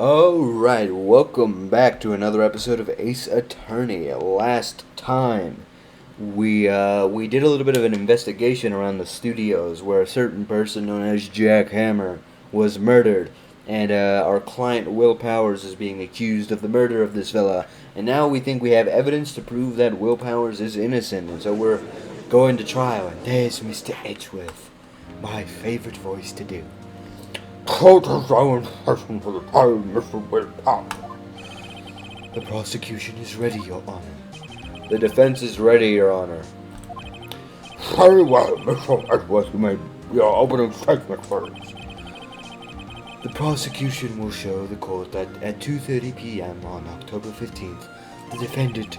Alright, welcome back to another episode of Ace Attorney. Last time, we did a little bit of an investigation around the studios where a certain person known as Jack Hammer was murdered, and our client Will Powers is being accused of the murder of this fella, and now we think we have evidence to prove that Will Powers is innocent, and so we're going to trial, and there's Mr. Edgeworth, my favorite voice to do. The prosecution is ready, Your Honor. The defense is ready, Your Honor. Very well, Mr. Edgeworth, you may your opening statement first. The prosecution will show the court that at 2:30 p.m. on October 15th, the defendant,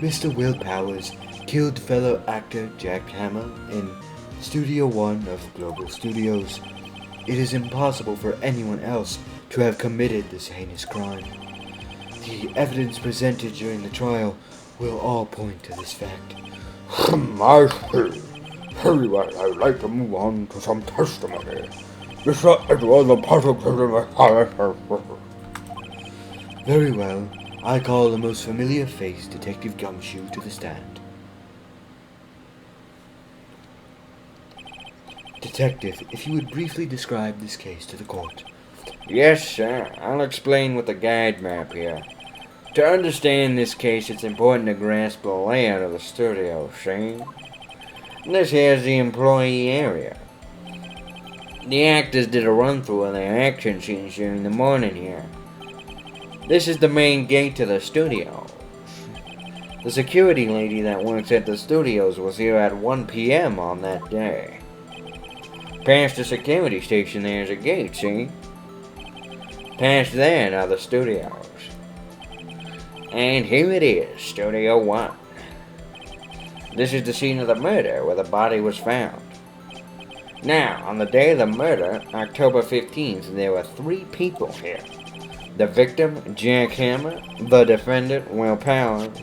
Mr. Will Powers, killed fellow actor Jack Hammer in Studio 1 of Global Studios. It is impossible for anyone else to have committed this heinous crime. The evidence presented during the trial will all point to this fact. I see. Very well, I'd like to move on to some testimony. Mr. Edgeworth, the prosecutor Very well, I call the most familiar face, Detective Gumshoe, to the stand. Detective, if you would briefly describe this case to the court. Yes, sir. I'll explain with the guide map here. To understand this case, it's important to grasp the layout of the studio, see? This here's the employee area. The actors did a run-through of their action scenes during the morning here. This is the main gate to the studios. The security lady that works at the studios was here at 1 p.m. on that day. Past the security station there's a gate, see? Past there are the studios. And here it is, Studio 1. This is the scene of the murder where the body was found. Now, on the day of the murder, October 15th, there were 3 people here. The victim, Jack Hammer, the defendant, Will Powers,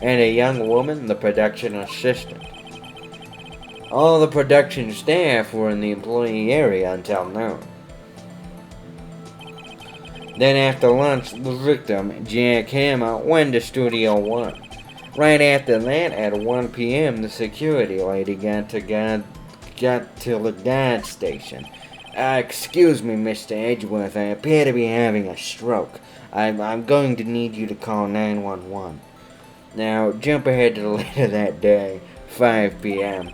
and a young woman, the production assistant. All the production staff were in the employee area until noon. Then after lunch, the victim, Jack Hammer, went to Studio 1. Right after that, at 1 p.m., the security lady got to the guard station. Excuse me, Mr. Edgeworth, I appear to be having a stroke. I'm going to need you to call 911. Now, jump ahead to later that day, 5 p.m.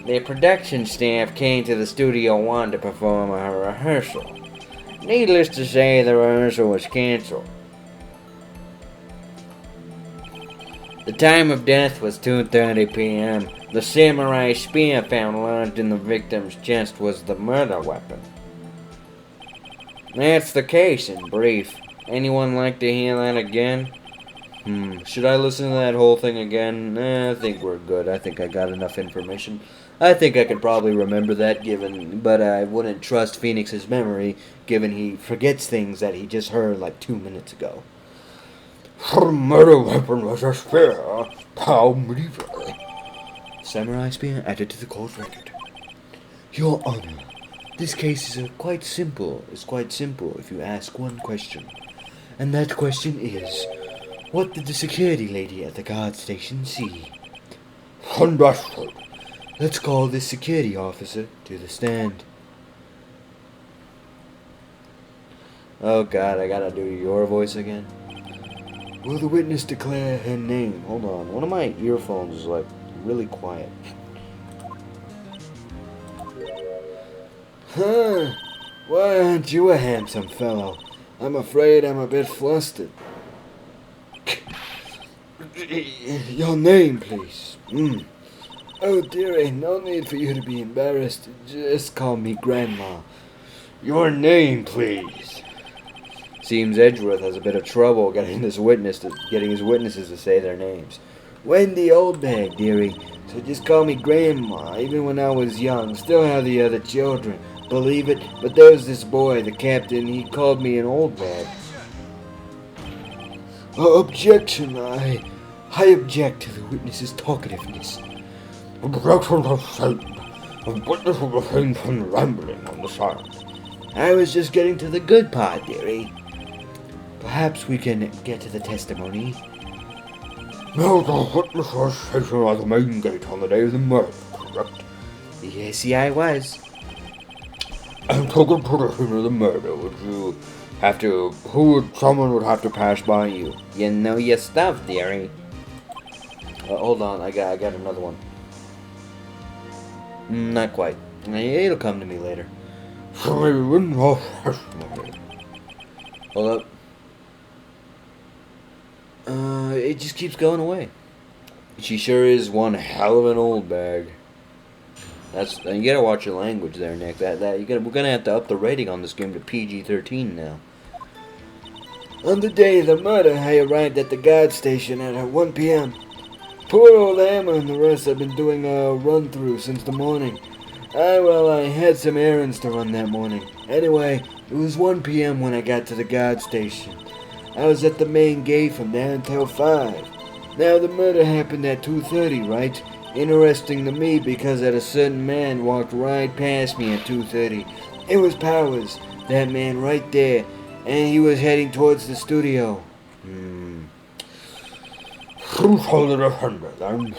The production staff came to the Studio 1 to perform a rehearsal. Needless to say, the rehearsal was canceled. The time of death was 2:30 p.m. The samurai spear found lodged in the victim's chest was the murder weapon. That's the case in brief. Anyone like to hear that again? Should I listen to that whole thing again? I think we're good. I think I got enough information. I think I could probably remember that but I wouldn't trust Phoenix's memory, given he forgets things that he just heard like 2 minutes ago. The murder weapon was a spear. How medieval. Samurai spear added to the court record. Your Honor, this case is quite simple. It's quite simple if you ask one question. And that question is, what did the security lady at the guard station see? Understood. Let's call this security officer to the stand. Oh God, I gotta do your voice again. Will the witness declare her name? Hold on, one of my earphones is like really quiet. Huh? Why aren't you a handsome fellow? I'm afraid I'm a bit flustered. Your name, please. Oh dearie, no need for you to be embarrassed. Just call me Grandma. Your name, please. Seems Edgeworth has a bit of trouble getting his witnesses to say their names. Wendy Oldbag, dearie. So just call me Grandma. Even when I was young, still have the other children. Believe it, but there's this boy, the captain. He called me an old bag. Objection! I object to the witness's talkativeness. Objection to statement. The witness will refrain from rambling on the side. I was just getting to the good part, dearie. Perhaps we can get to the testimony. Now the witness was stationed at the main gate on the day of the murder, correct? Yes, I was. And to get to the scene of the murder, someone would have to pass by you? You know your stuff, dearie. Hold on, I got another one. Not quite. It'll come to me later. So maybe we wouldn't have testimony. Hold up. It just keeps going away. She sure is one hell of an old bag. You gotta watch your language there, Nick. We're gonna have to up the rating on this game to PG-13 now. On the day of the murder, I arrived at the guard station at 1 p.m. Poor old Emma and the rest have been doing a run-through since the morning. I had some errands to run that morning. Anyway, it was 1 p.m. when I got to the guard station. I was at the main gate from there until 5. Now, the murder happened at 2:30, right? Interesting to me because a certain man walked right past me at 2:30. It was Powers, that man right there, and he was heading towards the studio. Who told the defender then?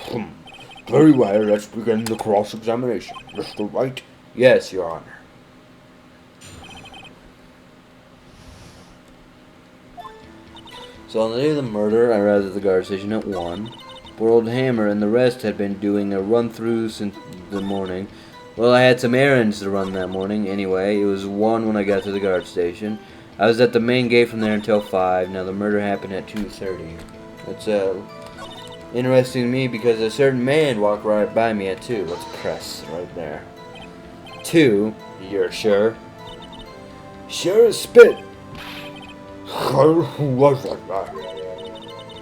Very well, let's begin the cross-examination. Mr. Wright? Yes, Your Honor. So on the day of the murder, I arrived at the guard station at 1. Poor old Hammer and the rest had been doing a run-through since the morning. Well, I had some errands to run that morning. Anyway, it was 1 when I got to the guard station. I was at the main gate from there until 5. Now, the murder happened at 2:30. That's interesting to me because a certain man walked right by me at 2. Let's press right there. 2? You're sure? Sure as spit. Who was that man?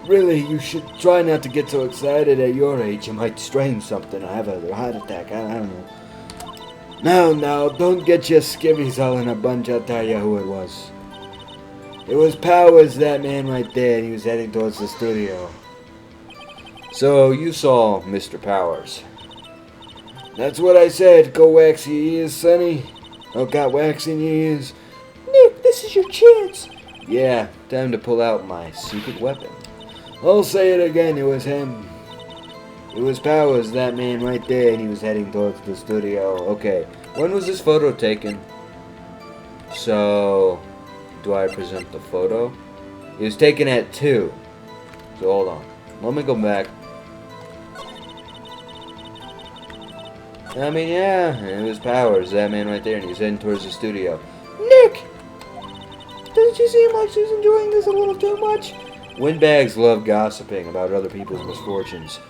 Really, you should try not to get so excited at your age. You might strain something or have a heart attack. I don't know. No, don't get your skivvies all in a bunch. I'll tell you who it was. It was Powers, that man right there. He was heading towards the studio. So, you saw Mr. Powers. That's what I said. Go wax your ears, Sonny. Oh, got wax in your ears. Nick, this is your chance. Yeah, time to pull out my secret weapon. I'll say it again, it was him. It was Powers, that man right there, and he was heading towards the studio. Okay, when was this photo taken? So, do I present the photo? It was taken at 2. So, hold on. Let me go back. Yeah, it was Powers, that man right there, and he was heading towards the studio. Nick! Doesn't you seem like she's enjoying this a little too much? Windbags love gossiping about other people's misfortunes.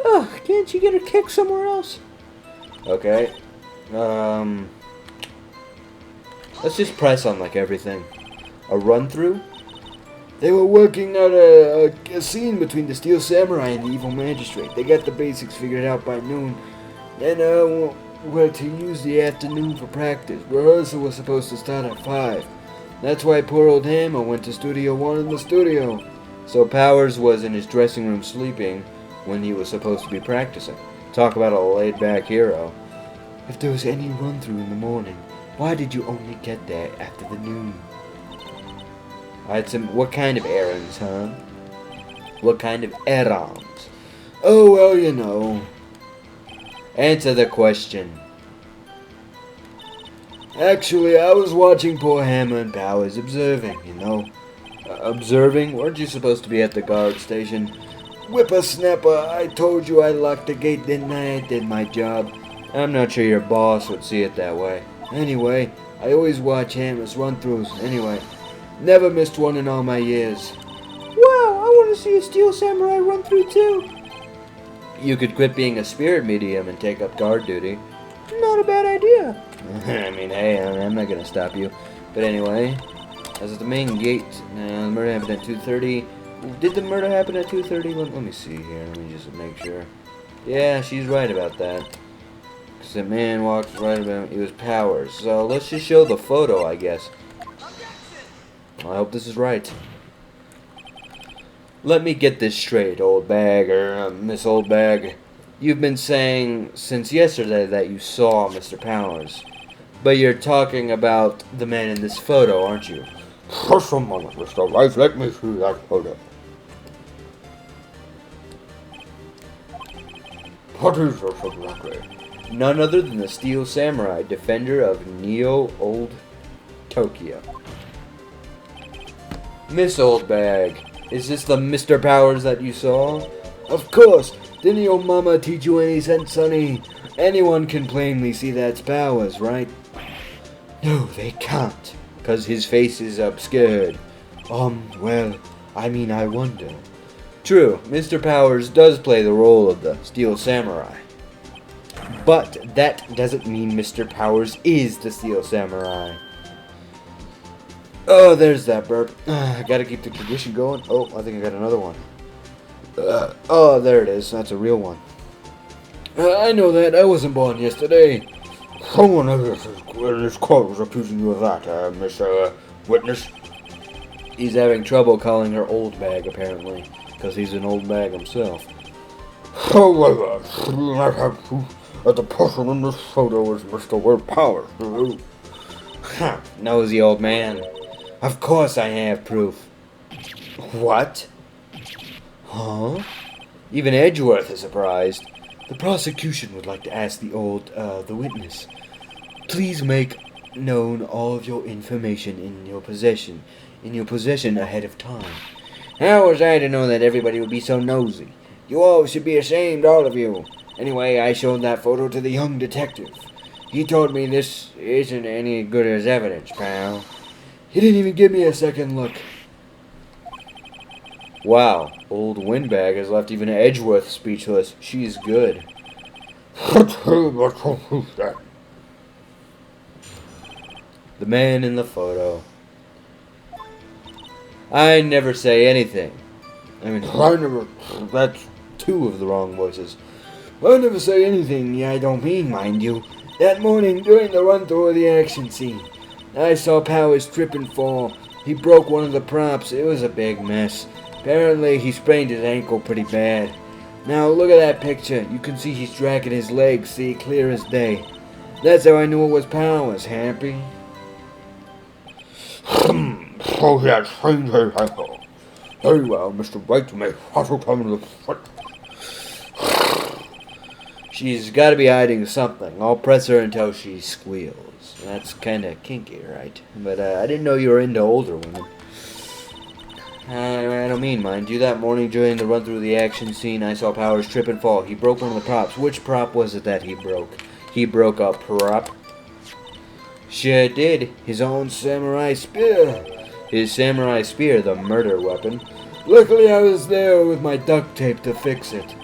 Ugh, can't you get a kick somewhere else? Okay. Let's just press on like everything. A run-through? They were working out a scene between the Steel Samurai and the Evil Magistrate. They got the basics figured out by noon. And were to use the afternoon for practice. Rehearsal was supposed to start at 5. That's why poor old Hammer went to Studio 1 in the studio. So Powers was in his dressing room sleeping when he was supposed to be practicing. Talk about a laid-back hero. If there was any run-through in the morning, why did you only get there after the noon? I had what kind of errands, huh? What kind of errands? Oh, well, you know. Answer the question. Actually, I was watching poor Hammer and Powers, observing, you know. Observing? Weren't you supposed to be at the guard station? Whippersnapper, I told you I locked the gate, didn't I? I did my job. I'm not sure your boss would see it that way. Anyway, I always watch Hammer's run-throughs. Anyway, never missed one in all my years. Wow, I want to see a Steel Samurai run-through too. You could quit being a spirit medium and take up guard duty. Not a bad idea. Hey, I'm not gonna stop you. But anyway, I was at the main gate. The murder happened at 2:30. Did the murder happen at 2:30? Let me see here. Let me just make sure. Yeah, she's right about that. Because the man walks right about. It was Powers. So let's just show the photo, I guess. I hope this is right. Let me get this straight, old bag, or Miss Old Bag. You've been saying since yesterday that you saw Mr. Powers. But you're talking about the man in this photo, aren't you? Just a moment, Mr. Wright. Let me see that photo. What is this exactly? None other than the Steel Samurai, defender of Neo Old Tokyo. Miss Oldbag, is this the Mr. Powers that you saw? Of course! Didn't your mama teach you any sense, sonny? Anyone can plainly see that's Powers, right? No, they can't, 'cause his face is obscured. Well, I wonder. True, Mr. Powers does play the role of the Steel Samurai. But that doesn't mean Mr. Powers is the Steel Samurai. Oh, there's that burp. I gotta keep the tradition going. Oh, I think I got another one. Oh, there it is. That's a real one. I know that. I wasn't born yesterday. Someone in this court was accusing you of that, Miss Witness. He's having trouble calling her old bag, apparently, because he's an old bag himself. However, I have proof that the person in this photo is Mr. Will Powers. Ha! Nosy old man. Of course I have proof. What? Huh? Even Edgeworth is surprised. The prosecution would like to ask the witness. Please make known all of your information in your possession ahead of time. How was I to know that everybody would be so nosy? You all should be ashamed, all of you. Anyway, I showed that photo to the young detective. He told me this isn't any good as evidence, pal. He didn't even give me a second look. Wow, old Windbag has left even Edgeworth speechless. She's good. The man in the photo. I never say anything. That's two of the wrong voices. I never say anything I don't mean, mind you. That morning, during the run-through of the action scene, I saw Powers trip and fall. He broke one of the props. It was a big mess. Apparently, he sprained his ankle pretty bad. Now, look at that picture. You can see he's dragging his legs, see, clear as day. That's how I knew it was Powers, Happy. So he had sprained his ankle. Very well, Mr. Wright may also come in the foot. She's got to be hiding something. I'll press her until she squeals. That's kind of kinky, right? But I didn't know you were into older women. I don't mean, mind you. That morning during the run through the action scene, I saw Powers trip and fall. He broke one of the props. Which prop was it that he broke? He broke a prop? Sure did. His own samurai spear. His samurai spear, the murder weapon. Luckily, I was there with my duct tape to fix it.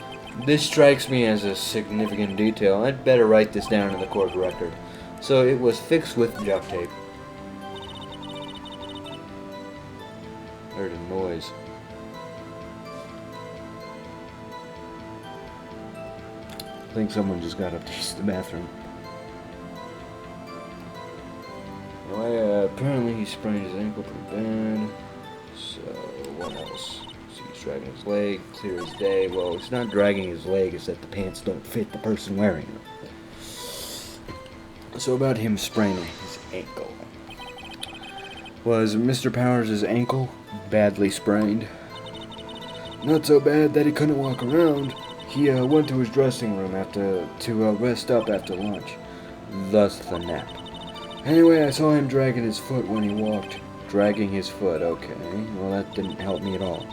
This strikes me as a significant detail. I'd better write this down in the court record. So it was fixed with duct tape. Heard a noise. I think someone just got up to use the bathroom. Anyway, apparently he sprained his ankle pretty bad. So, what else? So he's dragging his leg, clear as day. Well, it's not dragging his leg, it's that the pants don't fit the person wearing them. So about him spraining his ankle. Was Mr. Powers' ankle badly sprained? Not so bad that he couldn't walk around. He went to his dressing room to rest up after lunch. Thus the nap. Anyway, I saw him dragging his foot when he walked. Dragging his foot, okay. Well, that didn't help me at all.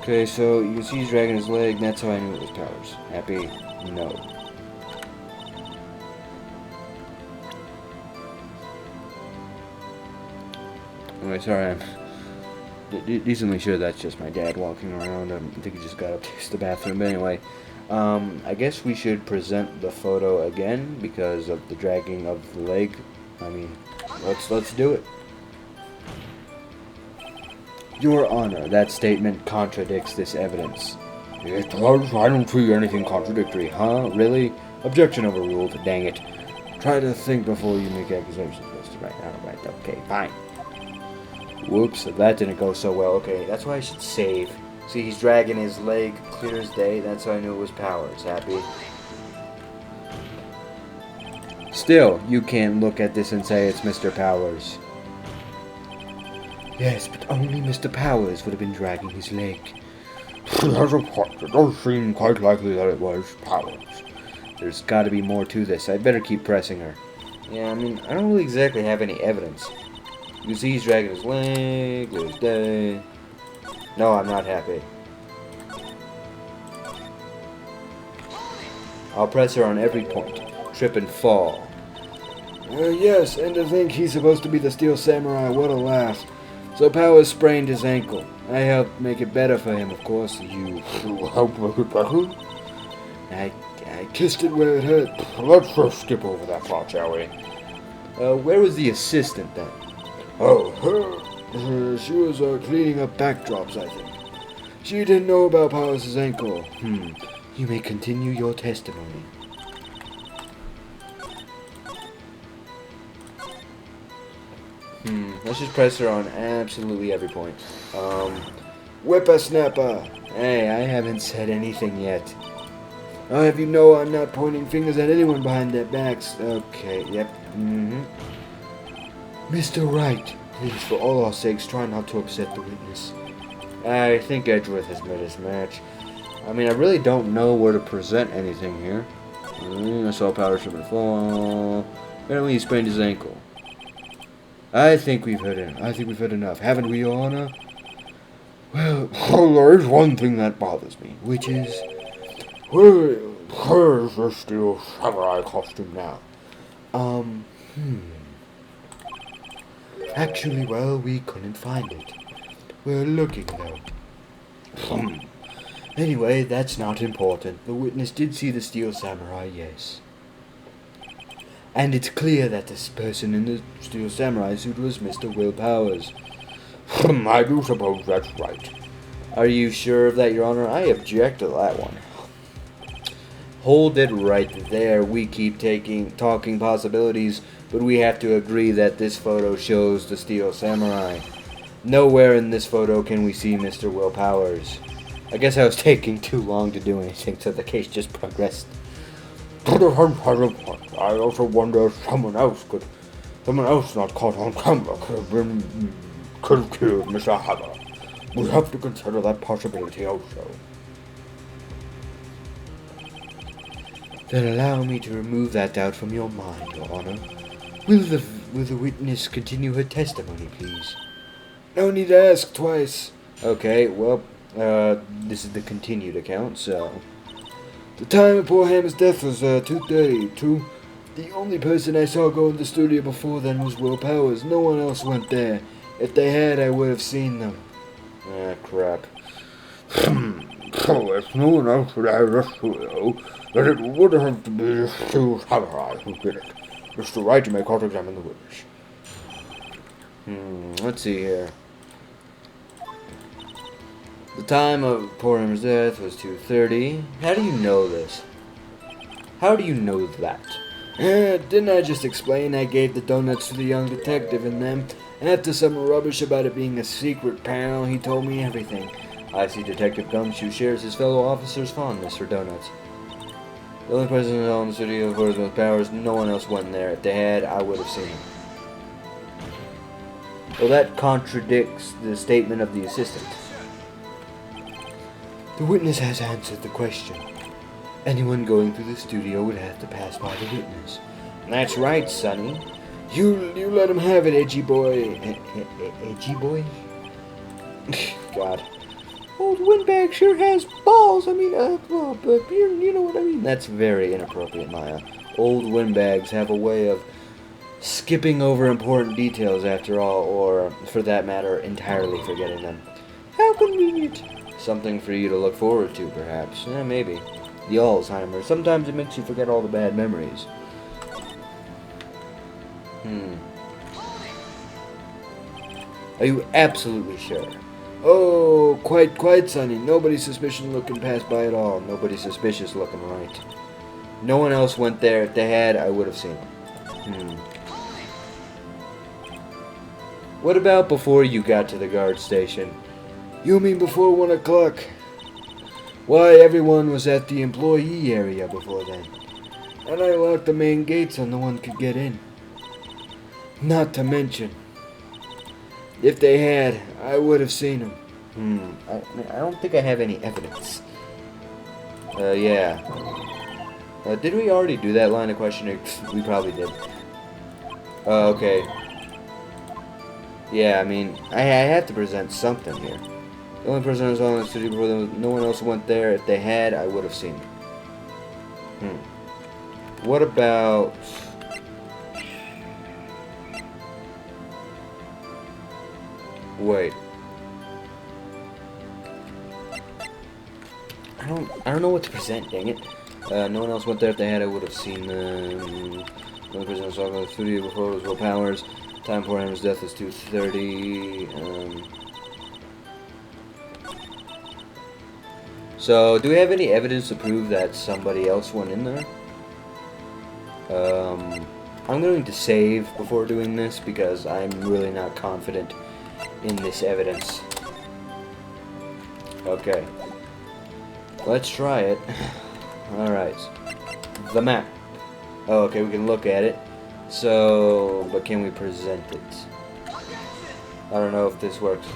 Okay, so you can see he's dragging his leg, and that's how I knew it was Powers. Happy? No. Anyway, sorry, I'm decently sure that's just my dad walking around. I think he just got up to use the bathroom. But anyway, I guess we should present the photo again because of the dragging of the leg. I mean, let's do it. Your Honor, that statement contradicts this evidence. It does. I don't see anything contradictory. Huh? Really? Objection overruled. Dang it. Try to think before you make accusations, Mr. Wright. Alright, okay, fine. Whoops, that didn't go so well. Okay, that's why I should save. See, he's dragging his leg clear as day. That's how I knew it was Powers. Happy? Still, you can't look at this and say it's Mr. Powers. Yes, but only Mr. Powers would have been dragging his leg. She has a point. It does seem quite likely that it was Powers. There's got to be more to this. I'd better keep pressing her. Yeah, I mean, I don't really exactly have any evidence. You can see he's dragging his leg, there's day. No, I'm not happy. I'll press her on every point. Trip and fall. Yes, and to think he's supposed to be the Steel Samurai, what a laugh. So Powers sprained his ankle. I helped make it better for him, of course. You helped make it better? I kissed it where it hurt. Let's just skip over that part, shall we? Where was the assistant then? Oh, her. She was cleaning up backdrops, I think. She didn't know about Powers' ankle. You may continue your testimony. Let's just press her on absolutely every point. Whippersnapper. Hey, I haven't said anything yet. I'll have you know I'm not pointing fingers at anyone behind their backs. Okay, yep. Mr. Wright, please, for all our sakes, try not to upset the witness. I think Edgeworth has made his match. I mean, I really don't know where to present anything here. I saw Powers from the fall. Apparently he sprained his ankle. I think we've heard enough. Haven't we, Your Honor? Well, there is one thing that bothers me. Which is? Where's the Steel Samurai costume now? Actually, well, we couldn't find it. We're looking, though. Anyway, that's not important. The witness did see the Steel Samurai, yes. And it's clear that this person in the Steel Samurai suit was Mr. Will Powers. I do suppose that's right. Are you sure of that, Your Honor? I object to that one. Hold it right there. We keep talking possibilities, but we have to agree that this photo shows the Steel Samurai. Nowhere in this photo can we see Mr. Will Powers. I guess I was taking too long to do anything, so the case just progressed. I also wonder if someone else not caught on camera could have killed Mr. Hammer. We have to consider that possibility also. Then allow me to remove that doubt from your mind, Your Honor. Will the witness continue her testimony, please? No need to ask twice. Okay, well, this is the continued account, so... The time of poor Hammer's death was 2:30. The only person I saw go in the studio before then was Will Powers. No one else went there. If they had, I would have seen them. Ah, crap. So if no one else would have this studio, then it would have to be the Steel Samurai who did it. Mr. Wright, you may cross-examine the witness. Let's see here. The time of poor Hammer's death was 2:30. How do you know this? How do you know that? Didn't I just explain I gave the donuts to the young detective and then, after some rubbish about it being a secret panel, he told me everything. I see Detective Gumshoe shares his fellow officers' fondness for donuts. The only person in the studio, of course, with Powers. No one else went in there. If they had, I would have seen him. Well, that contradicts the statement of the assistant. The witness has answered the question. Anyone going through the studio would have to pass by the witness. That's right, Sonny. You let him have it, edgy boy. Edgy boy? God. Old windbag sure has balls. I mean, but you know what I mean. That's very inappropriate, Maya. Old windbags have a way of skipping over important details after all, or, for that matter, entirely forgetting them. How convenient. Something for you to look forward to, perhaps. Maybe. The Alzheimer's. Sometimes it makes you forget all the bad memories. Are you absolutely sure? Oh, quite, Sonny. Nobody suspicious looking passed by at all. Nobody suspicious looking, right. No one else went there. If they had, I would have seen them. What about before you got to the guard station? You mean before 1 o'clock? Why, everyone was at the employee area before then. And I locked the main gate so no one could get in. Not to mention, If they had, I would have seen them. I don't think I have any evidence. Yeah. Did we already do that line of questioning? We probably did. Okay. Yeah, I mean, I have to present something here. The only person who was on the studio before them, no one else went there. If they had, I would have seen them. What about... Wait. I don't know what to present, dang it. No one else went there. If they had, I would have seen them. The only person who saw the studio before was Will Powers. Time for his death is 2:30. So, do we have any evidence to prove that somebody else went in there? I'm going to save before doing this because I'm really not confident in this evidence. Okay. Let's try it. Alright. The map. Oh, okay, we can look at it. So, but can we present it? I don't know if this works.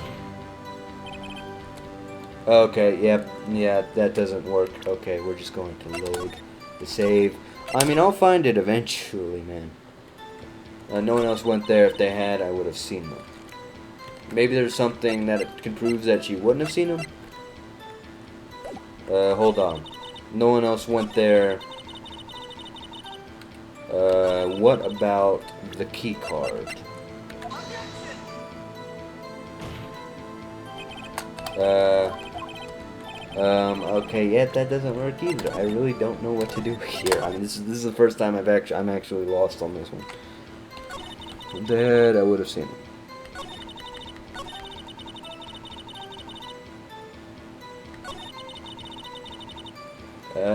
Okay, yep, yeah, that doesn't work. Okay, we're just going to load the save. I mean, I'll find it eventually, man. No one else went there. If they had, I would have seen them. Maybe there's something that can prove that she wouldn't have seen them? Hold on. No one else went there. What about the key card? Okay, yeah, that doesn't work either. I really don't know what to do here. I mean, this is the first time I'm actually lost on this one. That I would have seen.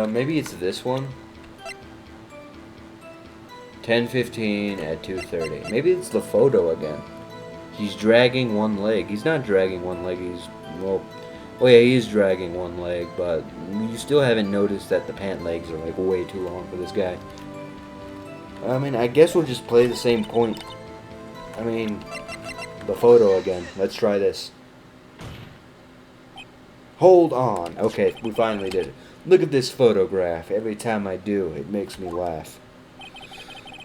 Maybe it's this one. 10:15 at 2:30. Maybe it's the photo again. He's dragging one leg. He's not dragging one leg. He's well. Oh yeah, he is dragging one leg, but you still haven't noticed that the pant legs are like way too long for this guy. I mean, I guess we'll just play the same point. I mean, the photo again. Let's try this. Hold on. Okay, we finally did it. Look at this photograph. Every time I do, it makes me laugh.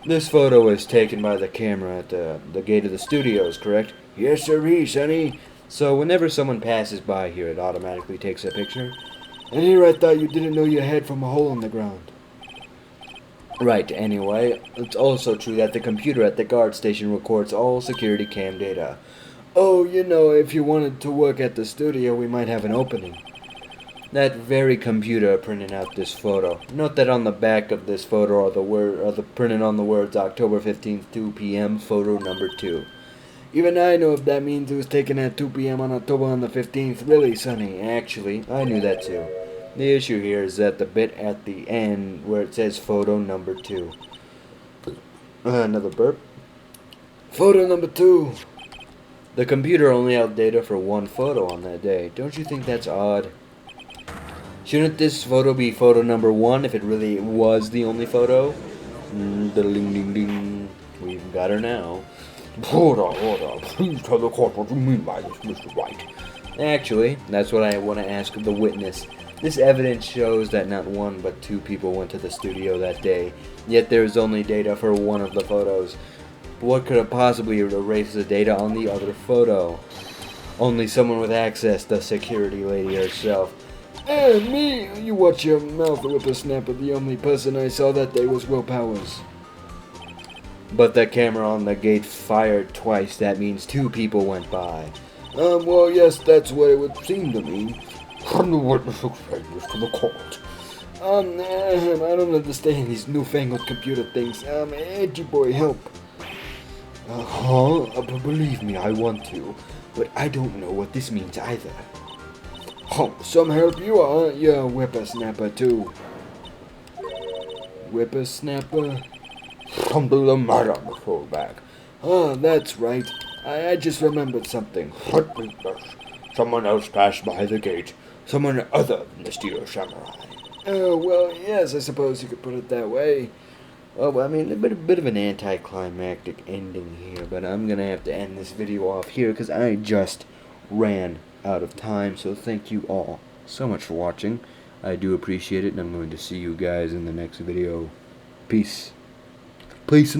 This photo was taken by the camera at the gate of the studios, correct? Yes, sirree, sonny. So whenever someone passes by here, it automatically takes a picture. And here I thought you didn't know your head from a hole in the ground. Right, anyway, it's also true that the computer at the guard station records all security cam data. Oh, you know, if you wanted to work at the studio, we might have an opening. That very computer printed out this photo. Note that on the back of this photo are the printed on the words October 15th, 2 p.m., photo number 2. Even I know if that means it was taken at 2 p.m. on October on the 15th. Really, Sonny? Actually, I knew that too. The issue here is that the bit at the end where it says photo number 2. Another burp. Photo number 2. The computer only held data for one photo on that day. Don't you think that's odd? Shouldn't this photo be photo number 1 if it really was the only photo? Ding ding ding. We've got her now. Hold on. Please tell the court what you mean by this, Mr. Wright. Actually, that's what I want to ask the witness. This evidence shows that not one but 2 people went to the studio that day, yet there is only data for one of the photos. But what could have possibly erased the data on the other photo? Only someone with access, the security lady herself. Hey, me! You watch your mouth, whippersnapper. The only person I saw that day was Will Powers. But the camera on the gate fired twice. That means 2 people went by. Well, yes, that's what it would seem to me. Can the witness explain this to the court? I don't understand these newfangled computer things. Edgy boy, help. Believe me, I want to, but I don't know what this means either. Some help you are. You're a whippersnapper, too. Whippersnapper? Something the matter, Mr. Back. That's right. I just remembered something. What business? Someone else passed by the gate. Someone other than the Steel Samurai. Well, yes, I suppose you could put it that way. Well, I mean, a bit of an anticlimactic ending here, but I'm gonna have to end this video off here because I just ran out of time. So thank you all so much for watching. I do appreciate it, and I'm going to see you guys in the next video. Peace. Peace.